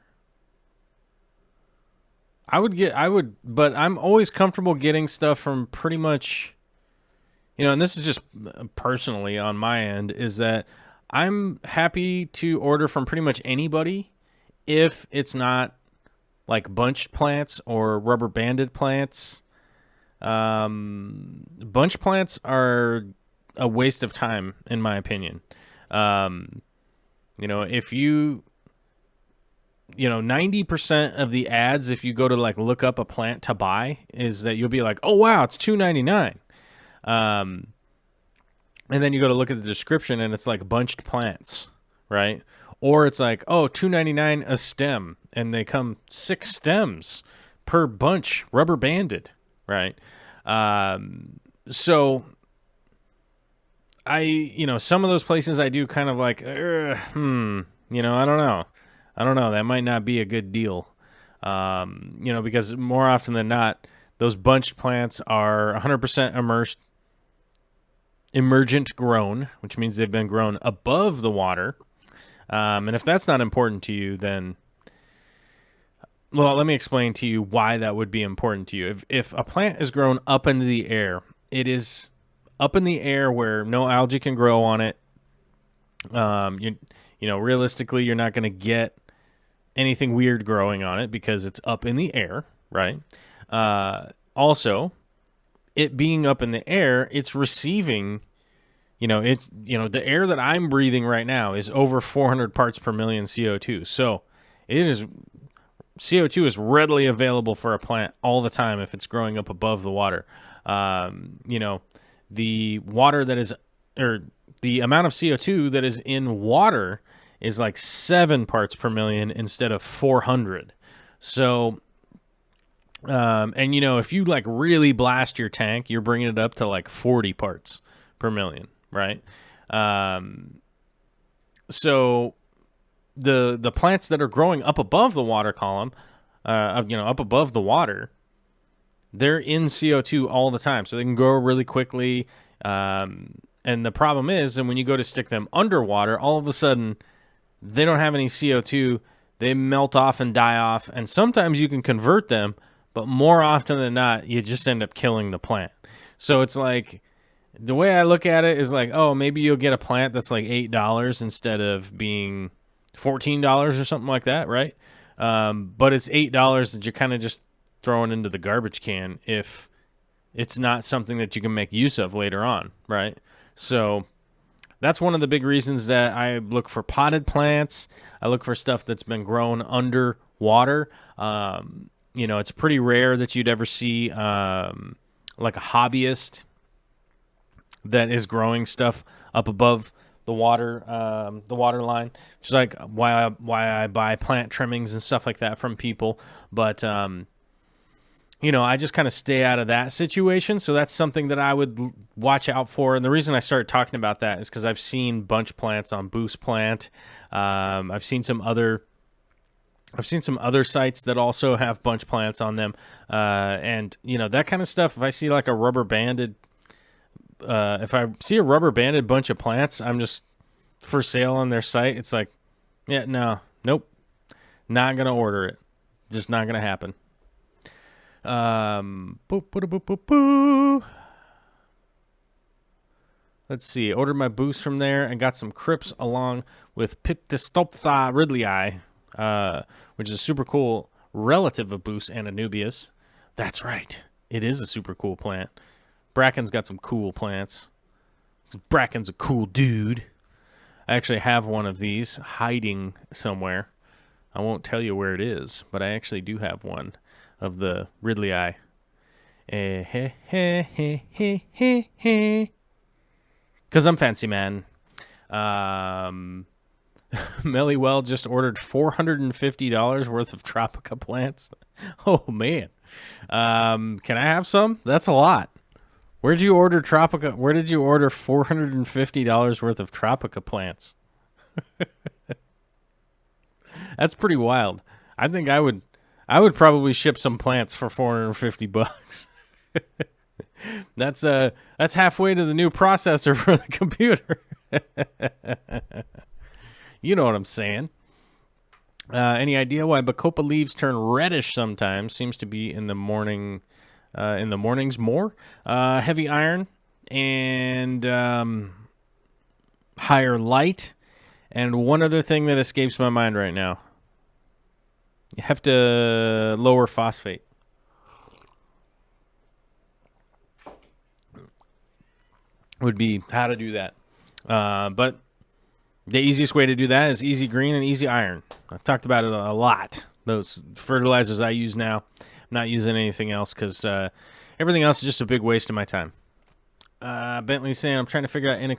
But I'm always comfortable getting stuff from pretty much, and this is just personally on my end, is that I'm happy to order from pretty much anybody if it's not like bunched plants or rubber banded plants. Bunch plants are a waste of time, in my opinion. If you 90% of the ads, if you go to like look up a plant to buy, is that you'll be like, oh wow, it's $2.99. And then you go to look at the description and it's like bunched plants, right? Or it's like, oh, $2.99 a stem, and they come 6 stems per bunch, rubber banded, right? So some of those places I do kind of like, I don't know. That might not be a good deal. Because more often than not, those bunched plants are 100% emergent grown, which means they've been grown above the water. And if that's not important to you, then, well, let me explain to you why that would be important to you. If a plant is grown up into the air, it is up in the air where no algae can grow on it. Realistically, you're not going to get anything weird growing on it because it's up in the air, right? Also, it being up in the air, it's receiving, the air that I'm breathing right now is over 400 parts per million CO2. So CO2 is readily available for a plant all the time if it's growing up above the water. The water that is, or the amount of CO2 that is in water is like 7 parts per million instead of 400. So, if you like really blast your tank, you're bringing it up to like 40 parts per million, right? So the plants that are growing up above the water column, up above the water, they're in CO2 all the time, so they can grow really quickly. And the problem is, and when you go to stick them underwater, all of a sudden they don't have any CO2. They melt off and die off, and sometimes you can convert them, but more often than not, you just end up killing the plant. So it's like, the way I look at it is like, oh, maybe you'll get a plant that's like $8 instead of being $14 or something like that, right? But it's $8 that you're kind of just throwing into the garbage can if it's not something that you can make use of later on, right? So that's one of the big reasons that I look for potted plants. I look for stuff that's been grown underwater. It's pretty rare that you'd ever see like a hobbyist that is growing stuff up above the water line, which is like why I buy plant trimmings and stuff like that from people. But I just kind of stay out of that situation. So that's something that I would watch out for. And the reason I started talking about that is because I've seen bunch plants on Boost Plant. I've seen some other I've seen some other sites that also have bunch plants on them, and that kind of stuff. If I see like a rubber banded, if I see a rubber banded bunch of plants, I'm just for sale on their site. It's like, yeah, no, nope, not gonna order it. Just not gonna happen. Let's see. Ordered my boost from there and got some crypts along with Pictostopha ridleyi, which is a super cool relative of boost and Anubias. That's right. It is a super cool plant. Bracken's got some cool plants. Bracken's a cool dude. I actually have one of these hiding somewhere. I won't tell you where it is, but I actually do have one of the ridleyi. Because I'm fancy, man. Mellywell just ordered $450 worth of Tropica plants. Oh, man. Can I have some? That's a lot. Where'd you order Tropica? Where did you order $450 worth of Tropica plants? That's pretty wild. I think I would probably ship some plants for $450. That's halfway to the new processor for the computer. You know what I'm saying. Any idea why Bacopa leaves turn reddish sometimes? Seems to be in the morning, in the mornings more. Heavy iron and higher light. And one other thing that escapes my mind right now. You have to lower phosphate. Would be how to do that. But the easiest way to do that is easy green and easy iron. I've talked about it a lot. Those fertilizers I use now. I'm not using anything else because everything else is just a big waste of my time. Bentley's saying, I'm trying to figure out an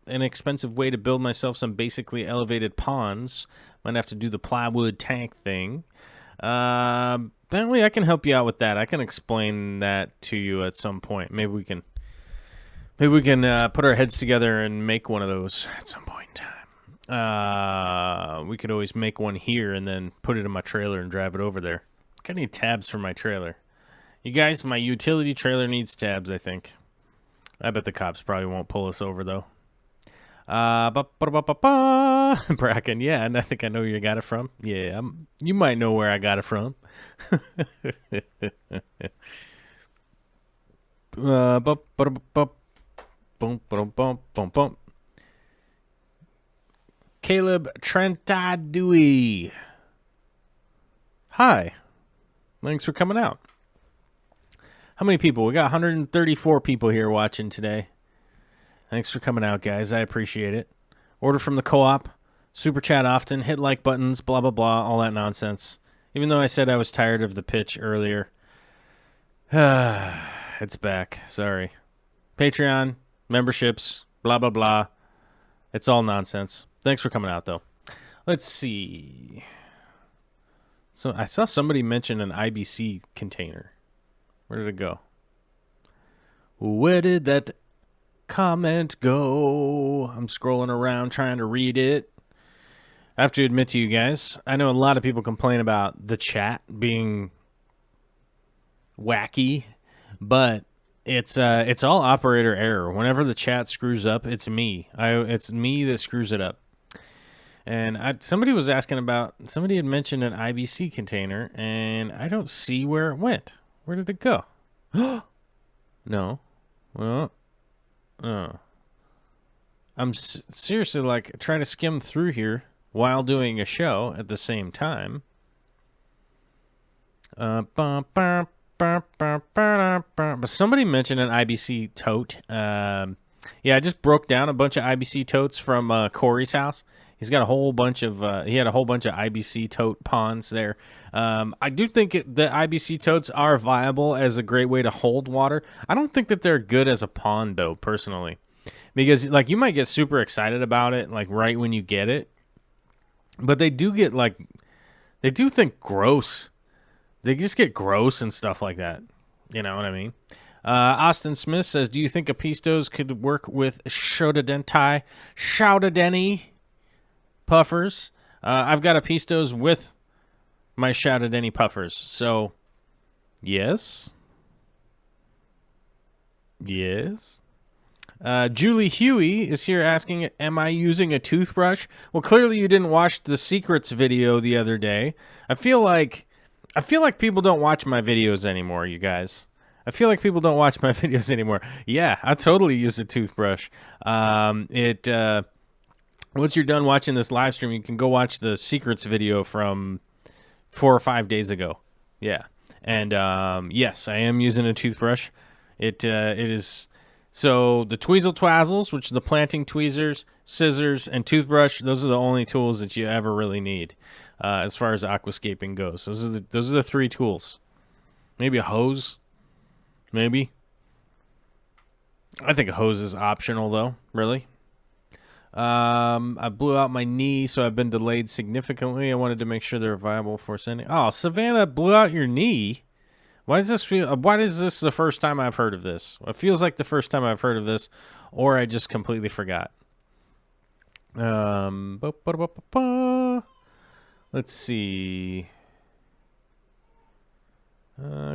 inexpensive way to build myself some basically elevated ponds. Might have to do the plywood tank thing. Bentley, I can help you out with that. I can explain that to you at some point. Maybe we can put our heads together and make one of those at some point in time. We could always make one here and then put it in my trailer and drive it over there. I need tabs for my trailer. You guys, my utility trailer needs tabs, I think. I bet the cops probably won't pull us over, though. Bracken, yeah, and I think I know where you got it from. Yeah, you might know where I got it from. Caleb Trentadui. Hi. Thanks for coming out. How many people? We got 134 people here watching today. Thanks for coming out, guys. I appreciate it. Order from the co-op. Super chat often. Hit like buttons. Blah, blah, blah. All that nonsense. Even though I said I was tired of the pitch earlier. It's back. Sorry. Patreon. Memberships. Blah, blah, blah. It's all nonsense. Thanks for coming out, though. Let's see. So I saw somebody mention an IBC container. Where did it go? Where did that comment go? I'm scrolling around trying to read it. I have to admit to you guys, I know a lot of people complain about the chat being wacky, but it's all operator error. Whenever the chat screws up, it's me. It's me that screws it up. And somebody was asking about, somebody had mentioned an IBC container, and I don't see where it went. Where did it go? No. Well, I'm seriously like trying to skim through here while doing a show at the same time. But somebody mentioned an IBC tote. Yeah, I just broke down a bunch of IBC totes from Corey's house. He's got a whole bunch of, he had a whole bunch of IBC tote ponds there. I do think the IBC totes are viable as a great way to hold water. I don't think that they're good as a pond, though, personally. Because, like, you might get super excited about it, like, right when you get it. But they do get, like, they do think gross. They just get gross and stuff like that. You know what I mean? Austin Smith says, do you think Apistos could work with Shoudadeni puffers? I've got Apistos with my shout at any puffers. So, yes. Yes. Julie Huey is here asking, am I using a toothbrush? Well, clearly you didn't watch the secrets video the other day. I feel like people don't watch my videos anymore, you guys. I feel like people don't watch my videos anymore. Yeah, I totally use a toothbrush. Once you're done watching this live stream, you can go watch the secrets video from 4 or 5 days ago. Yeah. And yes, I am using a toothbrush. It is... So the tweezle twazzles, which are the planting tweezers, scissors, and toothbrush, those are the only tools that you ever really need as far as aquascaping goes. Those are the 3 tools. Maybe a hose. Maybe. I think a hose is optional, though, really. I blew out my knee, so I've been delayed significantly. I wanted to make sure they're viable for sending. Oh, Savannah blew out your knee. Why is this the first time I've heard of this? It feels like the first time I've heard of this, or I just completely forgot. Let's see.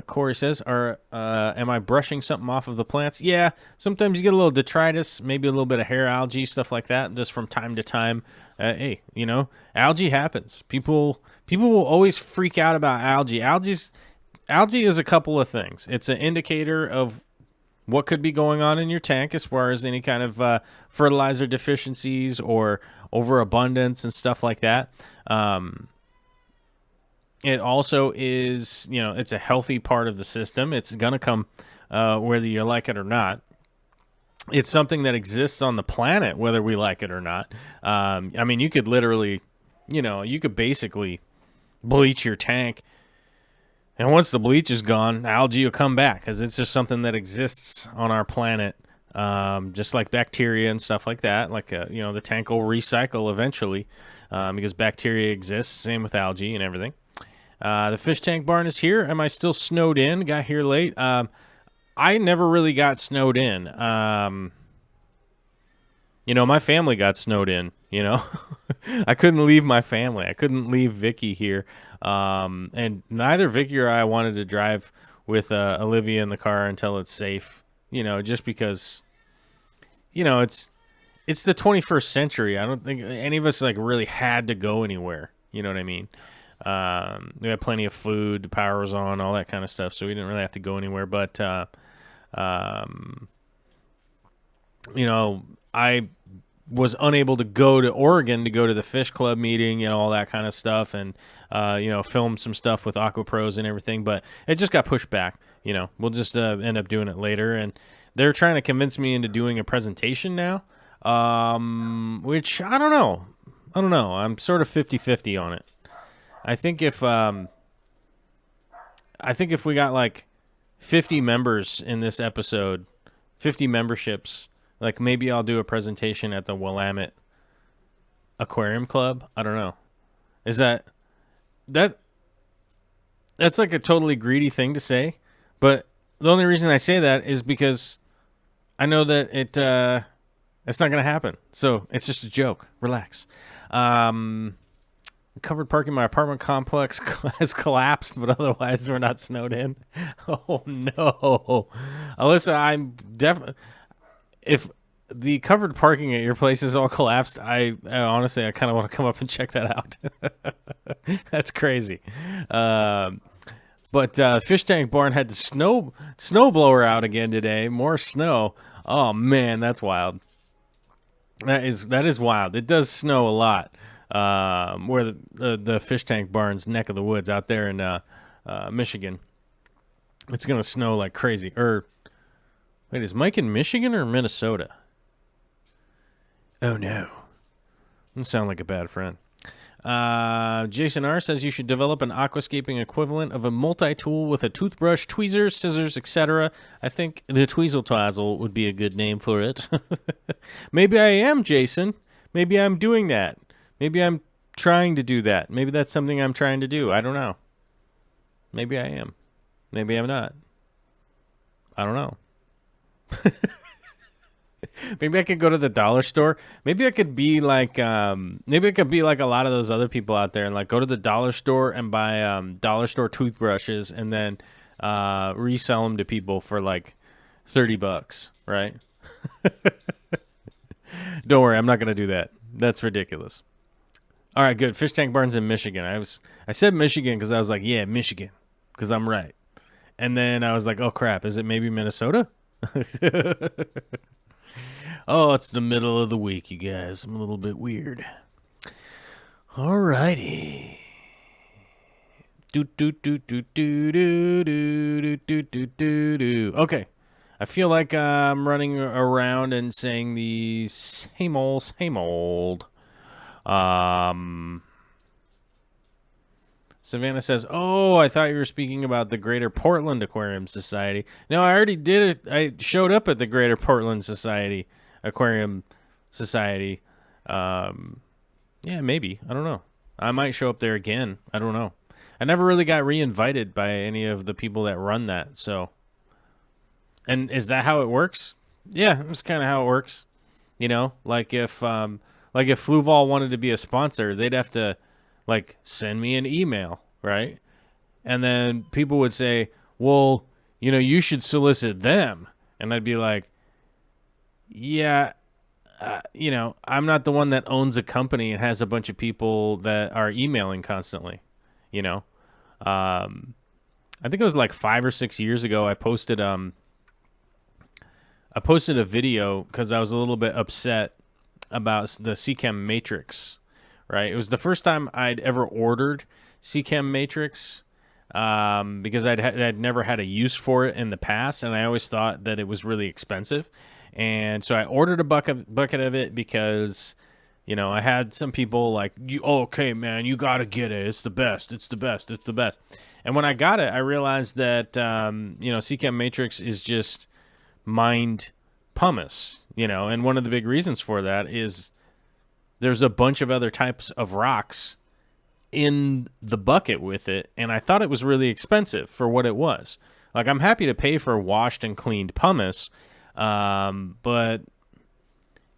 Corey says, am I brushing something off of the plants? Yeah, sometimes you get a little detritus, maybe a little bit of hair algae, stuff like that, just from time to time. Hey, algae happens. People will always freak out about algae. Algae is a couple of things. It's an indicator of what could be going on in your tank as far as any kind of fertilizer deficiencies or overabundance and stuff like that. It also is, it's a healthy part of the system. It's going to come whether you like it or not. It's something that exists on the planet, whether we like it or not. You could literally, you could basically bleach your tank. And once the bleach is gone, algae will come back because it's just something that exists on our planet, just like bacteria and stuff like that. Like, the tank will recycle eventually because bacteria exists. Same with algae and everything. The fish tank barn is here. Am I still snowed in? Got here late. I never really got snowed in. My family got snowed in, I couldn't leave my family. I couldn't leave Vicky here. And neither Vicky or I wanted to drive with Olivia in the car until it's safe, just because, it's the 21st century. I don't think any of us really had to go anywhere. You know what I mean? We had plenty of food, the power was on, all that kind of stuff. So we didn't really have to go anywhere, but, I was unable to go to Oregon to go to the fish club meeting and all that kind of stuff and, film some stuff with Aqua Pros and everything, but it just got pushed back. We'll just end up doing it later. And they're trying to convince me into doing a presentation now, which I don't know. I'm sort of 50-50 on it. I think if we got 50 members in this episode, 50 memberships, maybe I'll do a presentation at the Willamette Aquarium Club. I don't know. Is that's a totally greedy thing to say, but the only reason I say that is because I know that it's not going to happen. So it's just a joke. Relax. Covered parking in my apartment complex has collapsed, but otherwise we're not snowed in. Oh no, Alyssa, I'm definitely. If the covered parking at your place is all collapsed, honestly, I kind of want to come up and check that out. That's crazy. But fish tank barn had the snow blower out again today. More snow. Oh man, that's wild. That is wild. It does snow a lot. Where the fish tank barn's neck of the woods out there in Michigan. It's gonna snow like crazy. Wait, is Mike in Michigan or Minnesota? Oh no, doesn't sound like a bad friend. Jason R says you should develop an aquascaping equivalent of a multi-tool with a toothbrush, tweezers, scissors, etc. I think the tweezle twazzle would be a good name for it. Maybe I am, Jason. Maybe I'm doing that. Maybe I'm trying to do that. Maybe that's something I'm trying to do. I don't know. Maybe I am. Maybe I'm not. I don't know. Maybe I could go to the dollar store. Maybe I could be like a lot of those other people out there and like go to the dollar store and buy dollar store toothbrushes and then resell them to people for like $30, right? Don't worry, I'm not gonna do that. That's ridiculous. All right, good. Fish Tank Barn's in Michigan. I said Michigan because I was like, yeah, Michigan, because I'm right. And then I was like, oh crap, is it maybe Minnesota? Oh, it's the middle of the week, you guys. I'm a little bit weird. All righty. Okay. I feel like I'm running around and saying the same old. Savannah says, oh, I thought you were speaking about the Greater Portland Aquarium Society. No, I already did it. I showed up at the Greater Portland Aquarium Society. Yeah, maybe. I don't know. I might show up there again. I don't know. I never really got re-invited by any of the people that run that, so. And is that how it works? Yeah, that's kind of how it works. You know, like if Fluval wanted to be a sponsor, they'd have to like send me an email, right? And then people would say, well, you know, you should solicit them. And I'd be like, yeah, you know, I'm not the one that owns a company and has a bunch of people that are emailing constantly, you know? I think it was like 5 or 6 years ago, I posted a video because I was a little bit upset about the CChem Matrix, right? It was the first time I'd ever ordered CChem Matrix because I'd never had a use for it in the past, and I always thought that it was really expensive. And so I ordered a bucket of it because, you know, I had some people like, okay, man, you got to get it. It's the best. It's the best. It's the best. And when I got it, I realized that, you know, CChem Matrix is just mined pumice, you know, and one of the big reasons for that is there's a bunch of other types of rocks in the bucket with it, and I thought it was really expensive for what it was. Like, I'm happy to pay for washed and cleaned pumice, but,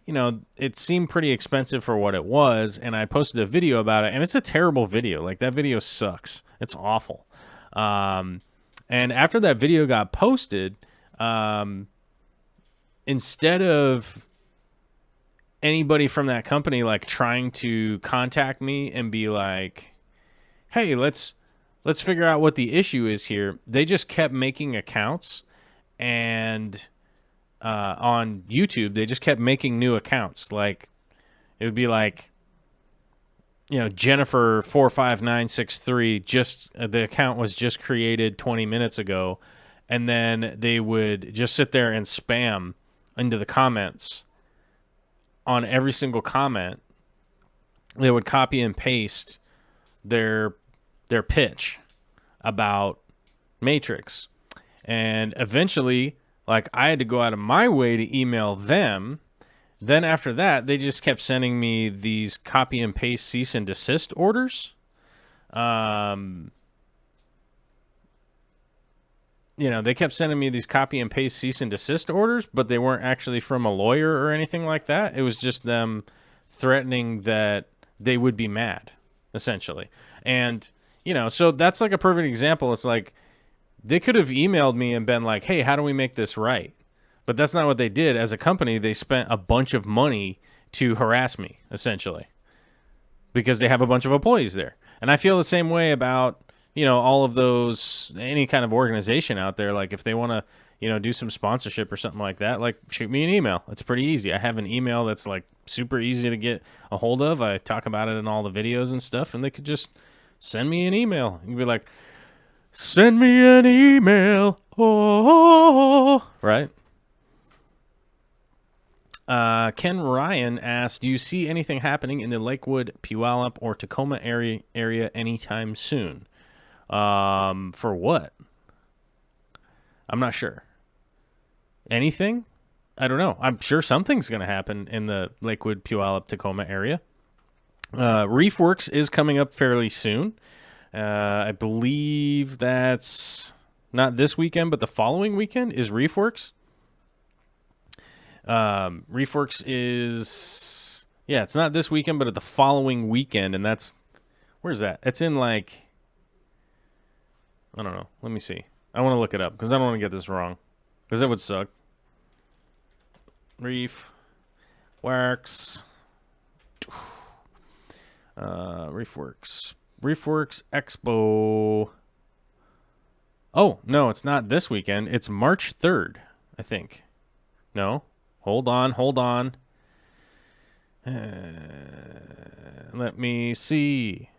you know, it seemed pretty expensive for what it was, and I posted a video about it, and it's a terrible video. Like, that video sucks. It's awful. And after that video got posted, instead of anybody from that company like trying to contact me and be like, hey, let's figure out what the issue is here, they just kept making accounts, and on YouTube they just kept making new accounts. Like, it would be like, you know, Jennifer 45963, just the account was just created 20 minutes ago, and then they would just sit there and spam into the comments on every single comment. They would copy and paste their pitch about Matrix. And eventually, like, I had to go out of my way to email them. Then after that, they just kept sending me these copy and paste cease and desist orders. You know, they kept sending me these copy and paste cease and desist orders, but they weren't actually from a lawyer or anything like that. It was just them threatening that they would be mad, essentially. And, you know, so that's like a perfect example. It's like, they could have emailed me and been like, hey, how do we make this right? But that's not what they did. As a company, they spent a bunch of money to harass me, essentially, because they have a bunch of employees there. And I feel the same way about, you know, all of those, any kind of organization out there. Like, if they want to, you know, do some sponsorship or something like that, like, shoot me an email. It's pretty easy. I have an email that's like super easy to get a hold of. I talk about it in all the videos and stuff, and they could just send me an email. You'd be like, send me an email. Oh, right. Ken Ryan asked, do you see anything happening in the Lakewood, Puyallup, or Tacoma area anytime soon? For what? I'm not sure. Anything? I don't know. I'm sure something's going to happen in the Lakewood, Puyallup, Tacoma area. Reef Works is coming up fairly soon. I believe that's not this weekend, but the following weekend is Reef Works. Reefworks is, yeah, it's not this weekend, but at the following weekend, and that's, where's that? It's in like, I don't know. Let me see. I want to look it up because I don't want to get this wrong because that would suck. Reef Works. Reefworks Expo. Oh, no, it's not this weekend. It's March 3rd, I think. No. Hold on. Let me see.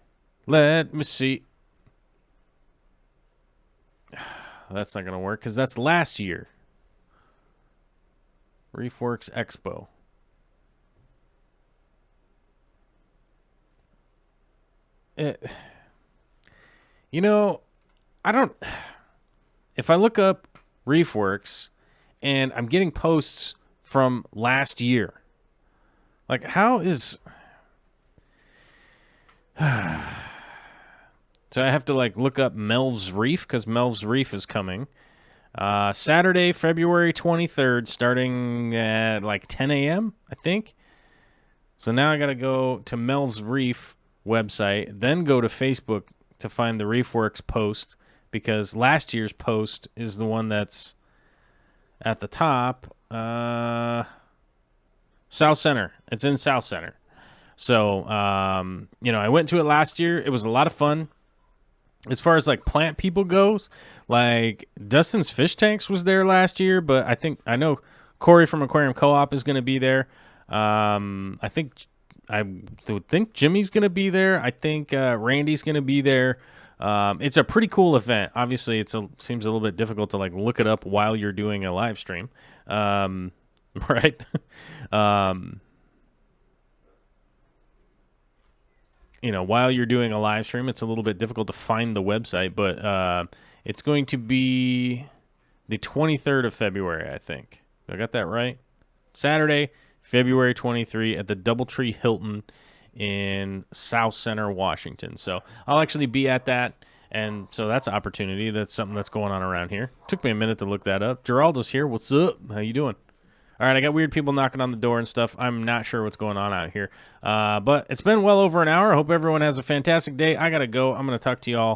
That's not going to work because that's last year. Reefworks Expo. You know, I don't. If I look up Reefworks and I'm getting posts from last year, like, how is. So I have to like look up Melv's Reef because Melv's Reef is coming. Saturday, February 23rd, starting at like 10 a.m., I think. So now I got to go to Melv's Reef website, then go to Facebook to find the Reefworks post because last year's post is the one that's at the top. South Center. It's in South Center. So, I went to it last year. It was a lot of fun. As far as like plant people goes, like Dustin's Fish Tanks was there last year, but I know Corey from Aquarium Co-op is going to be there. I would think Jimmy's going to be there. I think Randy's going to be there. It's a pretty cool event. Obviously, seems a little bit difficult to like look it up while you're doing a live stream, right? While you're doing a live stream, it's a little bit difficult to find the website, but it's going to be the 23rd of February, I think. I got that right? Saturday, February 23 at the Doubletree Hilton in South Center, Washington. So I'll actually be at that, and so that's an opportunity. That's something that's going on around here. Took me a minute to look that up. Geraldo's here. What's up? How you doing? All right, I got weird people knocking on the door and stuff. I'm not sure what's going on out here. But it's been well over an hour. I hope everyone has a fantastic day. I got to go. I'm going to talk to y'all